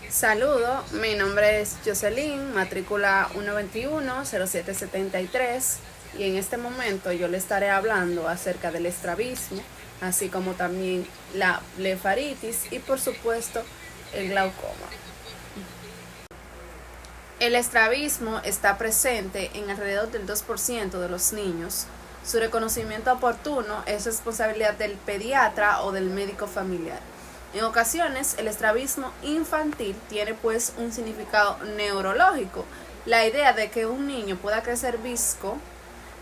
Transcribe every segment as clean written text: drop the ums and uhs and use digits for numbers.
Saludo, mi nombre es Jocelyn, matrícula 121-0773 y en este momento yo le estaré hablando acerca del estrabismo, así como también la blefaritis y por supuesto el glaucoma. El estrabismo está presente en alrededor del 2% de los niños. Su reconocimiento oportuno es responsabilidad del pediatra o del médico familiar. En ocasiones, el estrabismo infantil tiene pues un significado neurológico. La idea de que un niño pueda crecer visco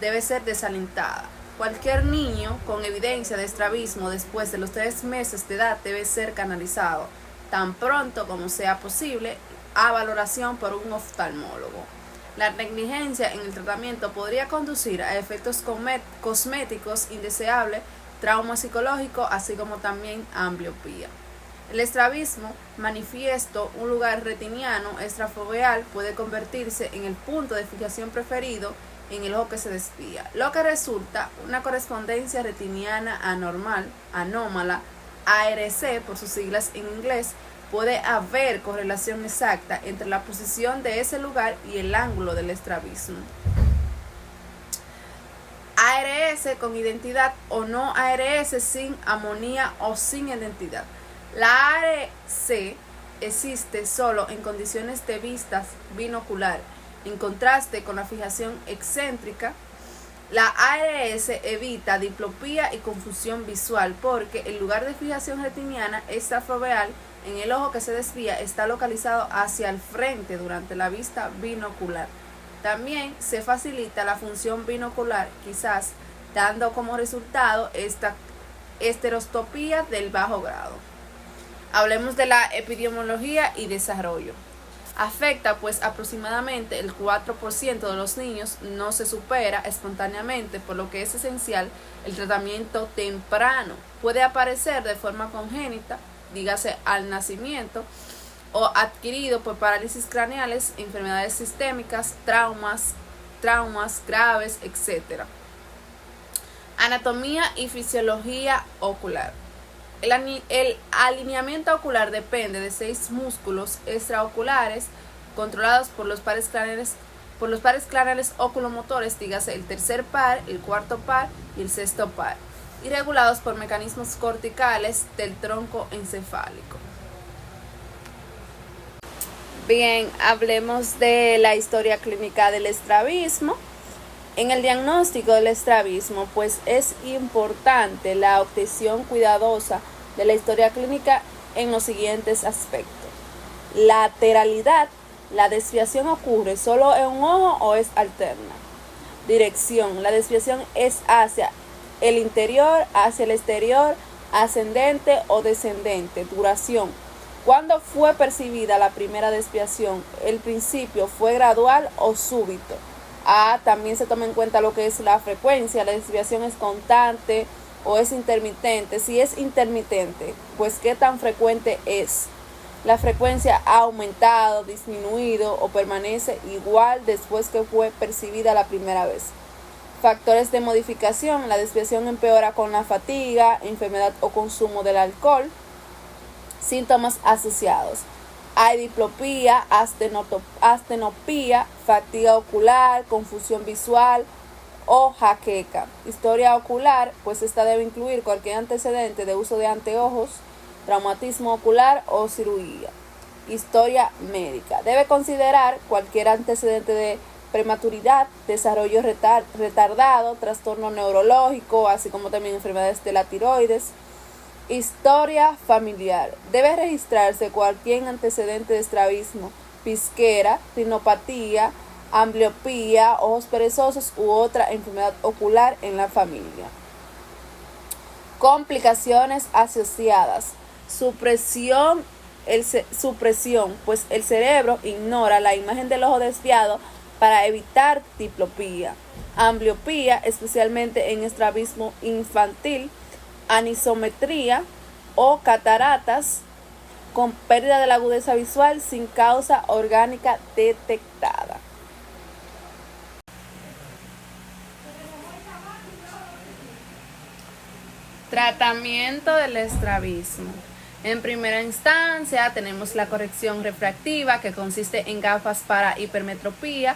debe ser desalentada. Cualquier niño con evidencia de estrabismo después de los 3 meses de edad debe ser canalizado tan pronto como sea posible a valoración por un oftalmólogo. La negligencia en el tratamiento podría conducir a efectos cosméticos indeseables, trauma psicológico, así como también a ambliopía. El estrabismo manifiesto, un lugar retiniano extrafoveal, puede convertirse en el punto de fijación preferido en el ojo que se desvía, lo que resulta una correspondencia retiniana anormal, anómala, ARC por sus siglas en inglés. Puede haber correlación exacta entre la posición de ese lugar y el ángulo del estrabismo. ARS con identidad o no ARS sin amonía o sin identidad. La ARC existe solo en condiciones de vista binocular, en contraste con la fijación excéntrica. La ARS evita diplopía y confusión visual porque el lugar de fijación retiniana extrafoveal en el ojo que se desvía está localizado hacia el frente durante la vista binocular. También se facilita la función binocular, quizás dando como resultado esta estereoscopía del bajo grado. Hablemos de la epidemiología y desarrollo. Afecta pues aproximadamente el 4% de los niños, no se supera espontáneamente, por lo que es esencial el tratamiento temprano. Puede aparecer de forma congénita, dígase al nacimiento, o adquirido por parálisis craneales, enfermedades sistémicas, traumas graves, etc. Anatomía y fisiología ocular. El alineamiento ocular depende de 6 músculos extraoculares controlados por los pares craneales oculomotores, dígase el tercer par, el cuarto par y el sexto par, y regulados por mecanismos corticales del tronco encefálico. Bien, hablemos de la historia clínica del estrabismo. En el diagnóstico del estrabismo, pues es importante la obtención cuidadosa de la historia clínica en los siguientes aspectos. Lateralidad, la desviación ocurre solo en un ojo o es alterna. Dirección, la desviación es hacia el interior, hacia el exterior, ascendente o descendente. Duración, ¿cuándo fue percibida la primera desviación? ¿El principio fue gradual o súbito? También se toma en cuenta lo que es la frecuencia, la desviación es constante o es intermitente. Si es intermitente, pues qué tan frecuente es. La frecuencia ha aumentado, disminuido o permanece igual después que fue percibida la primera vez. Factores de modificación, la desviación empeora con la fatiga, enfermedad o consumo del alcohol. Síntomas asociados. Hay diplopía, astenopía, fatiga ocular, confusión visual o jaqueca. Historia ocular, pues esta debe incluir cualquier antecedente de uso de anteojos, traumatismo ocular o cirugía. Historia médica. Debe considerar cualquier antecedente de prematuridad, desarrollo retardado, trastorno neurológico, así como también enfermedades de la tiroides. Historia familiar. Debe registrarse cualquier antecedente de estrabismo, pisquera, rinopatía, ambliopía, ojos perezosos u otra enfermedad ocular en la familia. Complicaciones asociadas. Supresión, pues el cerebro ignora la imagen del ojo desviado para evitar diplopía. Ambliopía, especialmente en estrabismo infantil. Anisometría o cataratas con pérdida de la agudeza visual sin causa orgánica detectada. Tratamiento del estrabismo. En primera instancia tenemos la corrección refractiva, que consiste en gafas para hipermetropía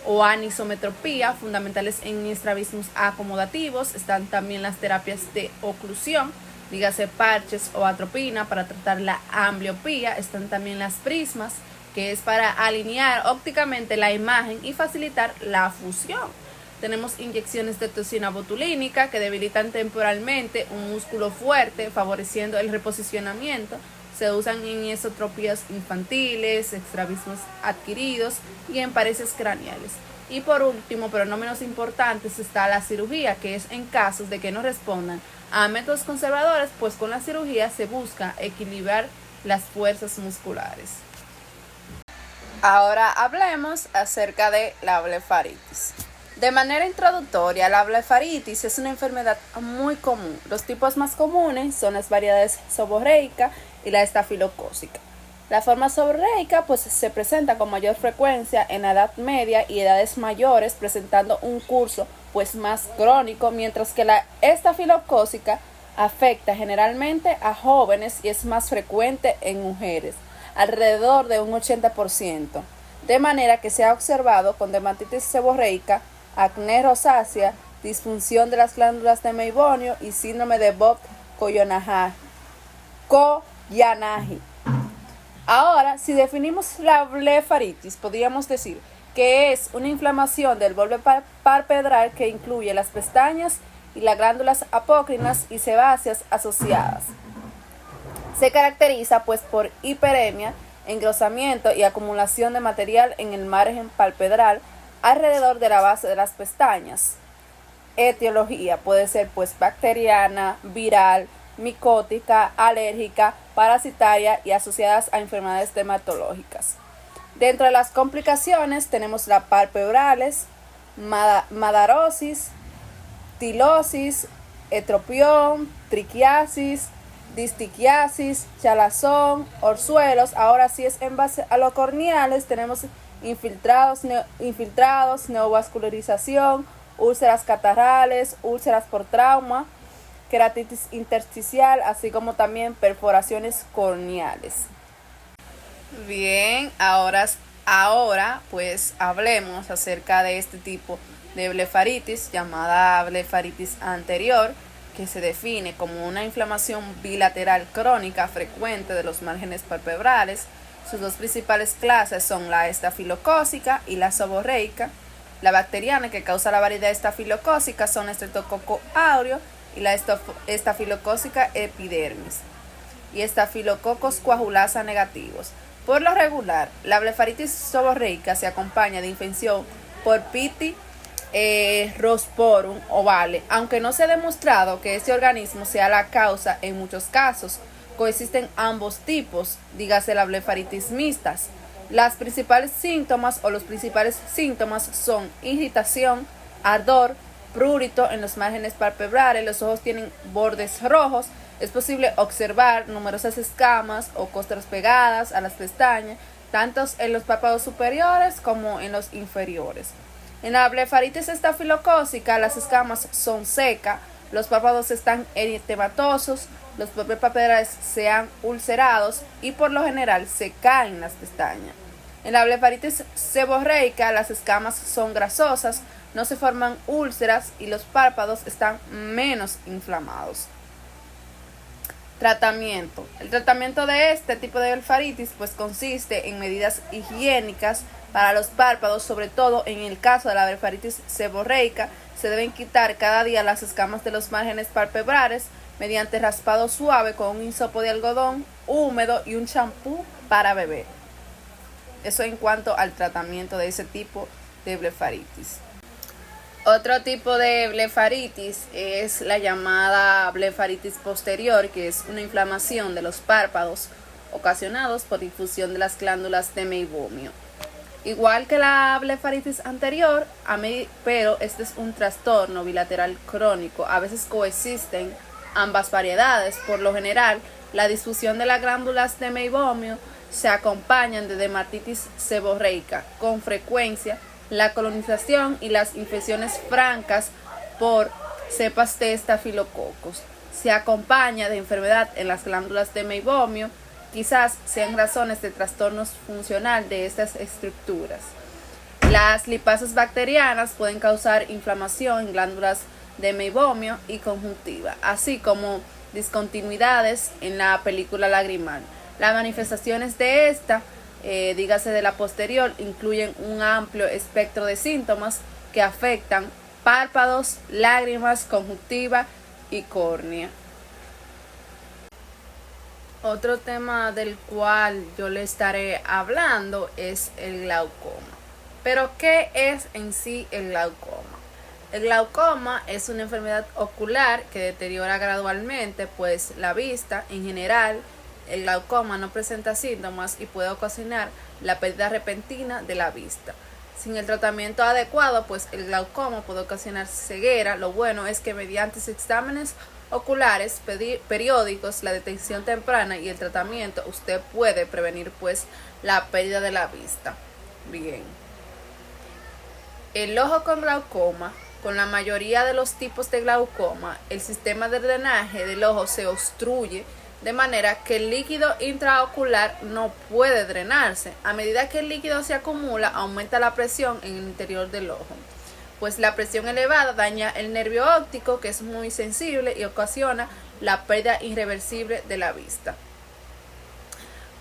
o anisometropía, fundamentales en estrabismos acomodativos. Están también las terapias de oclusión, dígase parches o atropina para tratar la ambliopía. Están también las prismas, que es para alinear ópticamente la imagen y facilitar la fusión. Tenemos inyecciones de toxina botulínica que debilitan temporalmente un músculo fuerte, favoreciendo el reposicionamiento. Se usan en esotropías infantiles, estrabismos adquiridos y en paredes craneales. Y por último, pero no menos importante, está la cirugía, que es en casos de que no respondan a métodos conservadores, pues con la cirugía se busca equilibrar las fuerzas musculares. Ahora hablemos acerca de la blefaritis. De manera introductoria, la blefaritis es una enfermedad muy común. Los tipos más comunes son las variedades seborreica y la estafilocócica. La forma seborreica se presenta con mayor frecuencia en la edad media y edades mayores, presentando un curso más crónico, mientras que la estafilocócica afecta generalmente a jóvenes y es más frecuente en mujeres, alrededor de un 80%, de manera que se ha observado con dermatitis seborreica, acné rosácea, disfunción de las glándulas de Meibonio y síndrome de Bob-Koyanagi. Ahora, si definimos la blefaritis, podríamos decir que es una inflamación del borde palpebral que incluye las pestañas y las glándulas apócrinas y sebáceas asociadas. Se caracteriza por hiperemia, engrosamiento y acumulación de material en el margen palpebral alrededor de la base de las pestañas. Etiología puede ser bacteriana, viral, micótica, alérgica, parasitaria y asociadas a enfermedades dermatológicas. Dentro de las complicaciones tenemos las palpebrales, madarosis, tilosis, etropión, triquiasis, distiquiasis, chalazón, orzuelos. Ahora si es en base a los corneales, tenemos infiltrados, neovascularización, úlceras catarrales, úlceras por trauma, queratitis intersticial, así como también perforaciones corneales. Bien, ahora hablemos acerca de este tipo de blefaritis, llamada blefaritis anterior, que se define como una inflamación bilateral crónica frecuente de los márgenes palpebrales. Sus dos principales clases son la estafilocócica y la seborreica. La bacteriana, que causa la variedad estafilocócica, son Streptococcus aureus y la estafilocócica epidermis y Staphylococcus coagulasa negativos. Por lo regular, la blefaritis seborreica se acompaña de infección por Pittirosporum ovale, aunque no se ha demostrado que este organismo sea la causa en muchos casos. Coexisten ambos tipos, dígase la blefaritis mixtas. Los principales síntomas son irritación, ardor, prurito en los márgenes palpebrales, los ojos tienen bordes rojos, es posible observar numerosas escamas o costras pegadas a las pestañas, tanto en los párpados superiores como en los inferiores. En la blefaritis estafilocócica, las escamas son secas, los párpados están eritematosos, los bordes palpebrales se han ulcerados y por lo general se caen las pestañas. En la blefaritis seborreica, las escamas son grasosas, no se forman úlceras y los párpados están menos inflamados. Tratamiento. El tratamiento de este tipo de blefaritis consiste en medidas higiénicas para los párpados, sobre todo en el caso de la blefaritis seborreica. Se deben quitar cada día las escamas de los márgenes palpebrales mediante raspado suave con un hisopo de algodón húmedo y un champú para beber. Eso en cuanto al tratamiento de ese tipo de blefaritis. Otro tipo de blefaritis es la llamada blefaritis posterior, que es una inflamación de los párpados ocasionados por difusión de las glándulas de Meibonio. Igual que la blefaritis anterior, pero este es un trastorno bilateral crónico. A veces coexisten ambas variedades. Por lo general, la disfusión de las glándulas de Meibonio se acompañan de dermatitis seborreica. Con frecuencia, la colonización y las infecciones francas por cepas de estafilococos se acompaña de enfermedad en las glándulas de Meibomian, quizás sean razones de trastornos funcional de estas estructuras. Las lipasas bacterianas pueden causar inflamación en glándulas de Meibomian y conjuntiva, así como discontinuidades en la película lagrimal. Las manifestaciones de esta, dígase de la posterior, incluyen un amplio espectro de síntomas que afectan párpados, lágrimas, conjuntiva y córnea. Otro tema del cual yo le estaré hablando es el glaucoma. Pero, ¿qué es en sí el glaucoma? El glaucoma es una enfermedad ocular que deteriora gradualmente pues la vista. En general, el glaucoma no presenta síntomas y puede ocasionar la pérdida repentina de la vista. Sin el tratamiento adecuado, pues el glaucoma puede ocasionar ceguera. Lo bueno es que mediante exámenes oculares periódicos, la detección temprana y el tratamiento, usted puede prevenir pues la pérdida de la vista. Bien. El ojo con glaucoma. Con la mayoría de los tipos de glaucoma, el sistema de drenaje del ojo se obstruye de manera que el líquido intraocular no puede drenarse. A medida que el líquido se acumula, aumenta la presión en el interior del ojo. Pues la presión elevada daña el nervio óptico, que es muy sensible, y ocasiona la pérdida irreversible de la vista.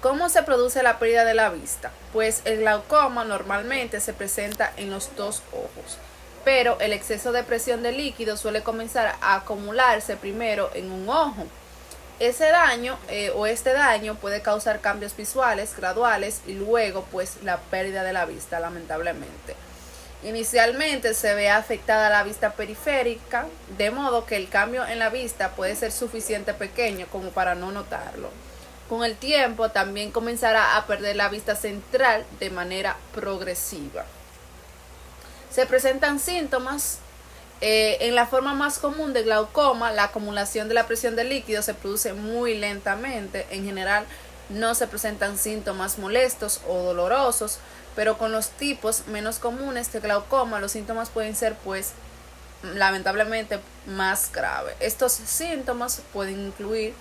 ¿Cómo se produce la pérdida de la vista? Pues el glaucoma normalmente se presenta en los dos ojos, pero el exceso de presión de líquido suele comenzar a acumularse primero en un ojo. Ese daño este daño puede causar cambios visuales graduales y luego pues la pérdida de la vista, lamentablemente. Inicialmente se ve afectada la vista periférica, de modo que el cambio en la vista puede ser suficiente pequeño como para no notarlo. Con el tiempo también comenzará a perder la vista central de manera progresiva. Se presentan síntomas. En la forma más común de glaucoma, la acumulación de la presión de líquido se produce muy lentamente. En general, no se presentan síntomas molestos o dolorosos, pero con los tipos menos comunes de glaucoma, los síntomas pueden ser, pues, lamentablemente más graves. Estos síntomas pueden incluir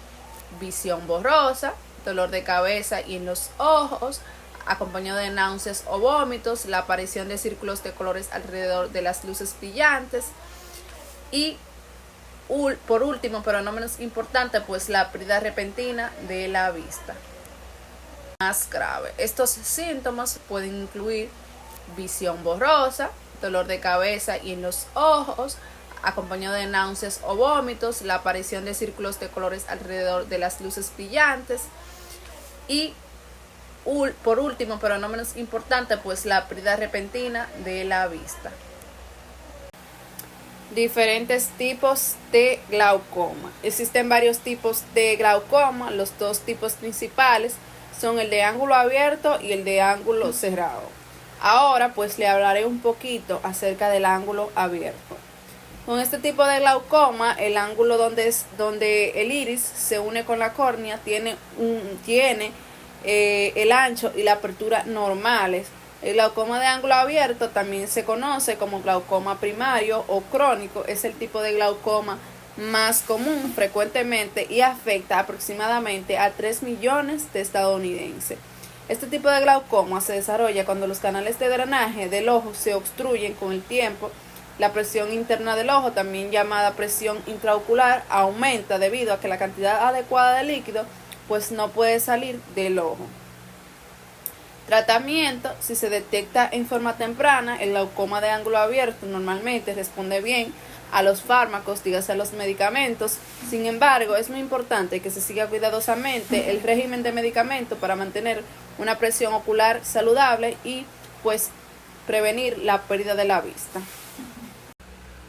visión borrosa, dolor de cabeza y en los ojos, acompañado de náuseas o vómitos, la aparición de círculos de colores alrededor de las luces brillantes y, por último, pero no menos importante, pues la pérdida repentina de la vista. Más grave. Estos síntomas pueden incluir visión borrosa, dolor de cabeza y en los ojos, acompañado de náuseas o vómitos, la aparición de círculos de colores alrededor de las luces brillantes y, por último, pero no menos importante, pues la pérdida repentina de la vista. Diferentes tipos de glaucoma. Existen varios tipos de glaucoma. Los dos tipos principales son el de ángulo abierto y el de ángulo cerrado. Ahora pues le hablaré un poquito acerca del ángulo abierto. Con este tipo de glaucoma, el ángulo donde el iris se une con la córnea tiene el ancho y la apertura normales. El glaucoma de ángulo abierto también se conoce como glaucoma primario o crónico. Es el tipo de glaucoma más común frecuentemente y afecta aproximadamente a 3 millones de estadounidenses. Este tipo de glaucoma se desarrolla cuando los canales de drenaje del ojo se obstruyen con el tiempo. La presión interna del ojo, también llamada presión intraocular, aumenta debido a que la cantidad adecuada de líquido pues no puede salir del ojo. Tratamiento: si se detecta en forma temprana, el glaucoma de ángulo abierto normalmente responde bien a los fármacos, dígase a los medicamentos. Sin embargo, es muy importante que se siga cuidadosamente el régimen de medicamentos para mantener una presión ocular saludable y pues prevenir la pérdida de la vista.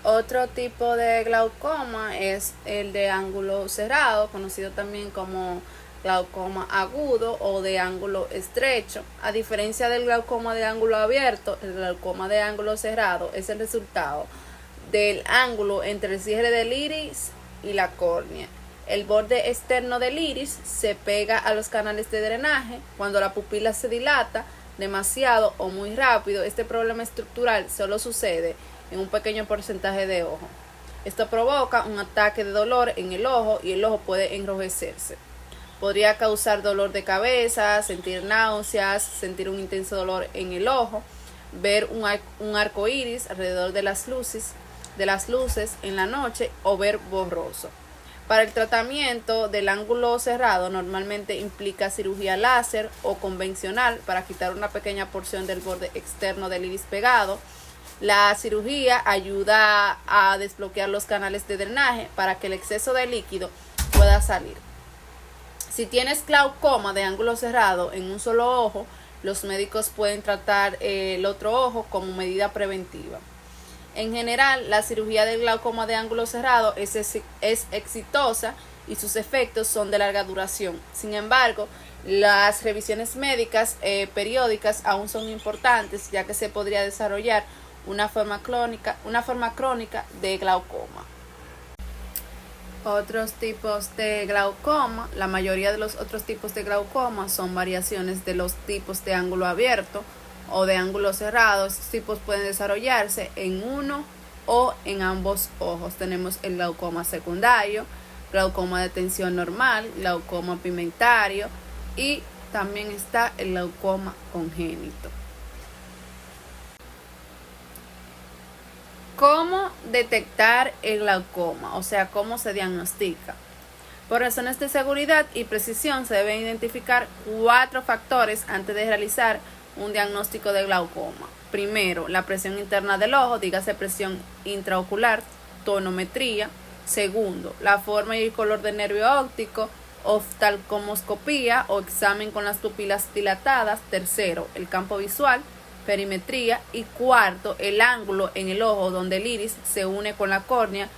Otro tipo de glaucoma es el de ángulo cerrado, conocido también como glaucoma agudo o de ángulo estrecho. A diferencia del glaucoma de ángulo abierto, el glaucoma de ángulo cerrado es el resultado del ángulo entre el cierre del iris y la córnea. El borde externo del iris se pega a los canales de drenaje. Cuando la pupila se dilata demasiado o muy rápido, este problema estructural solo sucede en un pequeño porcentaje de ojos. Esto provoca un ataque de dolor en el ojo y el ojo puede enrojecerse. Podría causar dolor de cabeza, sentir náuseas, sentir un intenso dolor en el ojo, ver un arco iris alrededor de las luces en la noche o ver borroso. Para el tratamiento del ángulo cerrado normalmente implica cirugía láser o convencional para quitar una pequeña porción del borde externo del iris pegado. La cirugía ayuda a desbloquear los canales de drenaje para que el exceso de líquido pueda salir. Si tienes glaucoma de ángulo cerrado en un solo ojo, los médicos pueden tratar el otro ojo como medida preventiva. En general, la cirugía del glaucoma de ángulo cerrado es exitosa y sus efectos son de larga duración. Sin embargo, las revisiones médicas periódicas aún son importantes, ya que se podría desarrollar una forma crónica de glaucoma. Otros tipos de glaucoma, la mayoría de los otros tipos de glaucoma son variaciones de los tipos de ángulo abierto o de ángulo cerrado. Estos tipos pueden desarrollarse en uno o en ambos ojos. Tenemos el glaucoma secundario, glaucoma de tensión normal, glaucoma pigmentario y también está el glaucoma congénito. ¿Cómo detectar el glaucoma? O sea, ¿cómo se diagnostica? Por razones de seguridad y precisión se deben identificar 4 factores antes de realizar un diagnóstico de glaucoma. Primero, la presión interna del ojo, dígase presión intraocular, tonometría. Segundo, la forma y el color del nervio óptico, oftalmoscopía o examen con las pupilas dilatadas. Tercero, el campo visual, perimetría. Y cuarto, el ángulo en el ojo donde el iris se une con la córnea,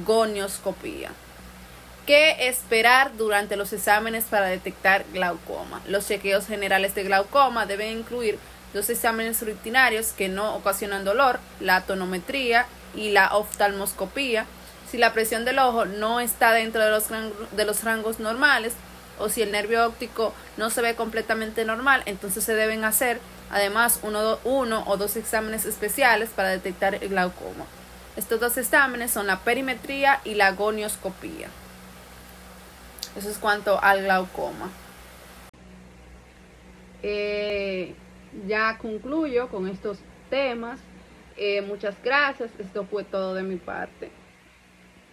gonioscopía. ¿Qué esperar durante los exámenes para detectar glaucoma? Los chequeos generales de glaucoma deben incluir 2 exámenes rutinarios que no ocasionan dolor, la tonometría y la oftalmoscopía. Si la presión del ojo no está dentro de los rangos normales o si el nervio óptico no se ve completamente normal, entonces se deben hacer además uno o dos exámenes especiales para detectar el glaucoma. Estos 2 exámenes son la perimetría y la gonioscopía. Eso es cuanto al glaucoma. Ya concluyo con estos temas. Muchas gracias. Esto fue todo de mi parte.